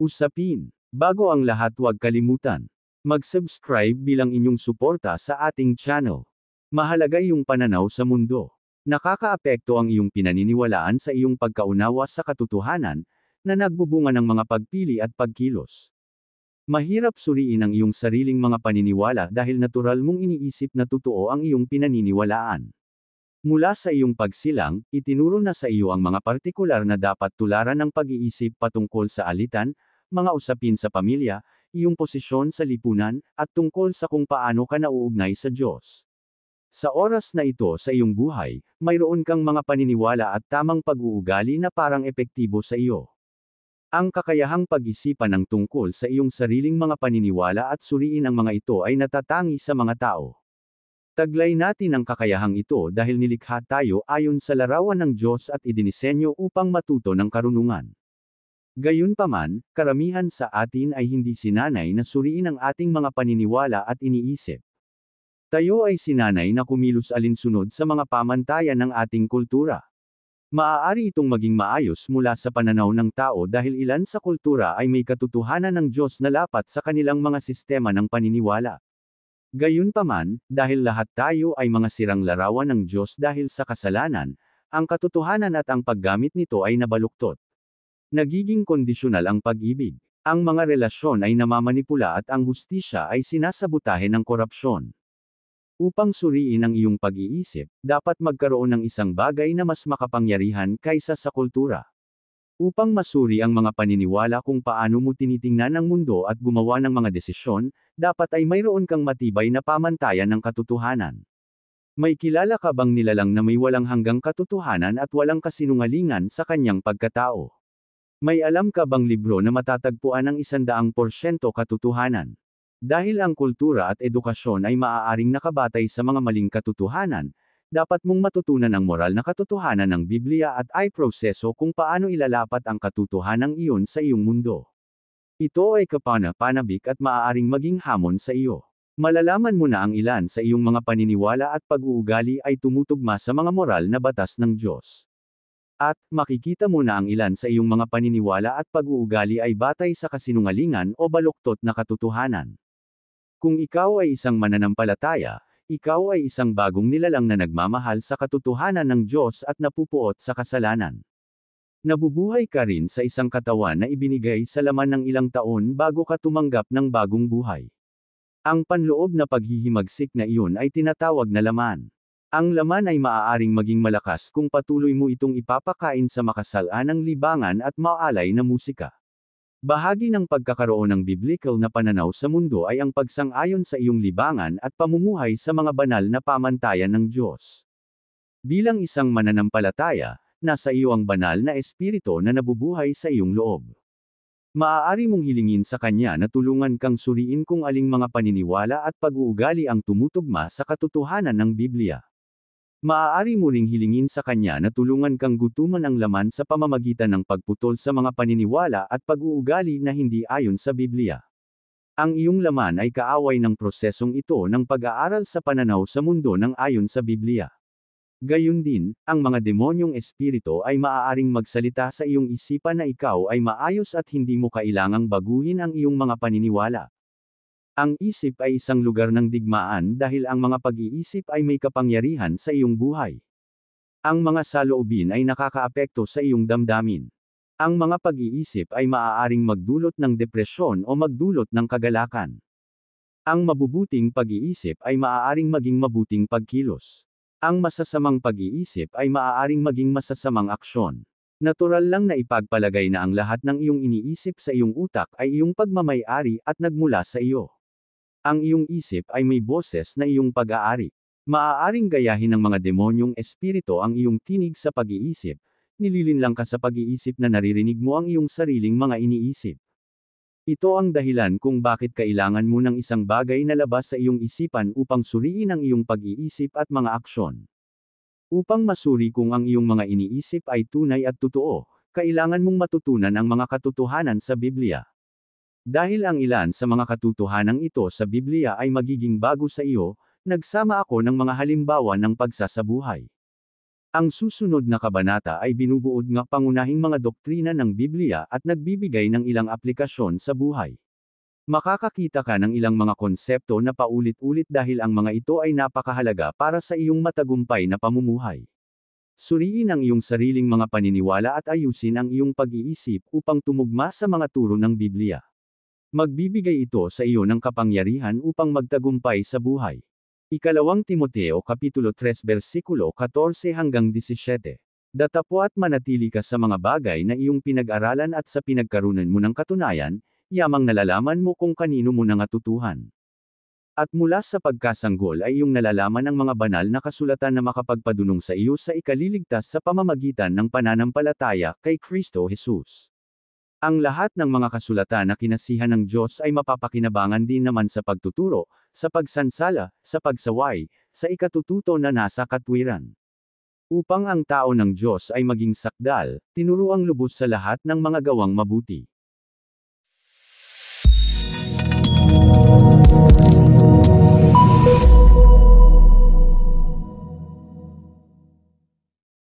Usapin. Bago ang lahat, huwag kalimutan mag-subscribe bilang inyong suporta sa ating channel. Mahalaga iyong pananaw sa mundo. Nakakaapekto ang iyong pinaniniwalaan sa iyong pagkaunawa sa katotohanan, na nagbubunga ng mga pagpili at pagkilos. Mahirap suriin ang iyong sariling mga paniniwala dahil natural mong iniisip na totoo ang iyong pinaniniwalaan. Mula sa iyong pagsilang, itinuro na sa iyo ang mga partikular na dapat tularan ng pag-iisip patungkol sa alitan, mga usapin sa pamilya, iyong posisyon sa lipunan, at tungkol sa kung paano ka nauugnay sa Diyos. Sa oras na ito sa iyong buhay, mayroon kang mga paniniwala at tamang pag-uugali na parang epektibo sa iyo. Ang kakayahang pag-isipan ng tungkol sa iyong sariling mga paniniwala at suriin ang mga ito ay natatangi sa mga tao. Taglay natin ang kakayahang ito dahil nilikha tayo ayon sa larawan ng Diyos at idinisenyo upang matuto ng karunungan. Gayunpaman, karamihan sa atin ay hindi sinanay na suriin ang ating mga paniniwala at iniisip. Tayo ay sinanay na kumilos alinsunod sa mga pamantayan ng ating kultura. Maaari itong maging maayos mula sa pananaw ng tao dahil ilan sa kultura ay may katotohanan ng Diyos na lapat sa kanilang mga sistema ng paniniwala. Gayunpaman, dahil lahat tayo ay mga sirang larawan ng Diyos dahil sa kasalanan, ang katotohanan at ang paggamit nito ay nabaluktot. Nagiging kondisyonal ang pag-ibig. Ang mga relasyon ay namamanipula at ang hustisya ay sinasabutahe ng korupsyon. Upang suriin ang iyong pag-iisip, dapat magkaroon ng isang bagay na mas makapangyarihan kaysa sa kultura. Upang masuri ang mga paniniwala kung paano mo tinitingnan ang mundo at gumawa ng mga desisyon, dapat ay mayroon kang matibay na pamantayan ng katotohanan. May kilala ka bang nilalang na may walang hanggang katotohanan at walang kasinungalingan sa kanyang pagkatao? May alam ka bang libro na matatagpuan ng 100% katotohanan? Dahil ang kultura at edukasyon ay maaaring nakabatay sa mga maling katotohanan, dapat mong matutunan ang moral na katotohanan ng Biblia at ay proseso kung paano ilalapat ang katotohanan iyon sa iyong mundo. Ito ay kapana-panabik at maaaring maging hamon sa iyo. Malalaman mo na ang ilan sa iyong mga paniniwala at pag-uugali ay tumutugma sa mga moral na batas ng Diyos. At, makikita mo na ang ilan sa iyong mga paniniwala at pag-uugali ay batay sa kasinungalingan o baluktot na katotohanan. Kung ikaw ay isang mananampalataya, ikaw ay isang bagong nilalang na nagmamahal sa katotohanan ng Diyos at napupuot sa kasalanan. Nabubuhay ka rin sa isang katawan na ibinigay sa laman ng ilang taon bago ka tumanggap ng bagong buhay. Ang panloob na paghihimagsik na iyon ay tinatawag na laman. Ang laman ay maaaring maging malakas kung patuloy mo itong ipapakain sa makasalanang libangan at maalay na musika. Bahagi ng pagkakaroon ng biblical na pananaw sa mundo ay ang pagsang-ayon sa iyong libangan at pamumuhay sa mga banal na pamantayan ng Diyos. Bilang isang mananampalataya, nasa iyo ang banal na espiritu na nabubuhay sa iyong loob. Maaari mong hilingin sa Kanya na tulungan kang suriin kung aling mga paniniwala at pag-uugali ang tumutugma sa katotohanan ng Biblia. Maaari mo ring hilingin sa Kanya na tulungan kang gutuman ang laman sa pamamagitan ng pagputol sa mga paniniwala at pag-uugali na hindi ayon sa Biblia. Ang iyong laman ay kaaway ng prosesong ito ng pag-aaral sa pananaw sa mundo ng ayon sa Biblia. Gayun din, ang mga demonyong espiritu ay maaaring magsalita sa iyong isipan na ikaw ay maayos at hindi mo kailangang baguhin ang iyong mga paniniwala. Ang isip ay isang lugar ng digmaan dahil ang mga pag-iisip ay may kapangyarihan sa iyong buhay. Ang mga saloobin ay nakakaapekto sa iyong damdamin. Ang mga pag-iisip ay maaaring magdulot ng depresyon o magdulot ng kagalakan. Ang mabubuting pag-iisip ay maaaring maging mabuting pagkilos. Ang masasamang pag-iisip ay maaaring maging masasamang aksyon. Natural lang na ipagpalagay na ang lahat ng iyong iniisip sa iyong utak ay iyong pagmamay-ari at nagmula sa iyo. Ang iyong isip ay may boses na iyong pag-aari. Maaaring gayahin ng mga demonyong espiritu ang iyong tinig sa pag-iisip, nililinlang ka sa pag-iisip na naririnig mo ang iyong sariling mga iniisip. Ito ang dahilan kung bakit kailangan mo ng isang bagay na labas sa iyong isipan upang suriin ang iyong pag-iisip at mga aksyon. Upang masuri kung ang iyong mga iniisip ay tunay at totoo, kailangan mong matutunan ang mga katotohanan sa Biblia. Dahil ang ilan sa mga katotohanan ito sa Biblia ay magiging bago sa iyo, nagsama ako ng mga halimbawa ng pagsasabuhay. Ang susunod na kabanata ay binubuod ng pangunahing mga doktrina ng Biblia at nagbibigay ng ilang aplikasyon sa buhay. Makakakita ka ng ilang mga konsepto na paulit-ulit dahil ang mga ito ay napakahalaga para sa iyong matagumpay na pamumuhay. Suriin ang iyong sariling mga paniniwala at ayusin ang iyong pag-iisip upang tumugma sa mga turo ng Biblia. Magbibigay ito sa iyo ng kapangyarihan upang magtagumpay sa buhay. Ikalawang Timoteo Kapitulo 3 versikulo 14 hanggang 17. Datapwat manatili ka sa mga bagay na iyong pinag-aralan at sa pinagkarunan mo ng katunayan, yamang nalalaman mo kung kanino mo nangatutuhan. At mula sa pagkasanggol ay iyong nalalaman ang mga banal na kasulatan na makapagpadunong sa iyo sa ikaliligtas sa pamamagitan ng pananampalataya kay Kristo Jesus. Ang lahat ng mga kasulatan na kinasihan ng Diyos ay mapapakinabangan din naman sa pagtuturo, sa pagsansala, sa pagsaway, sa ikatututo na nasa katwiran. Upang ang tao ng Diyos ay maging sakdal, tinuruang lubos sa lahat ng mga gawang mabuti.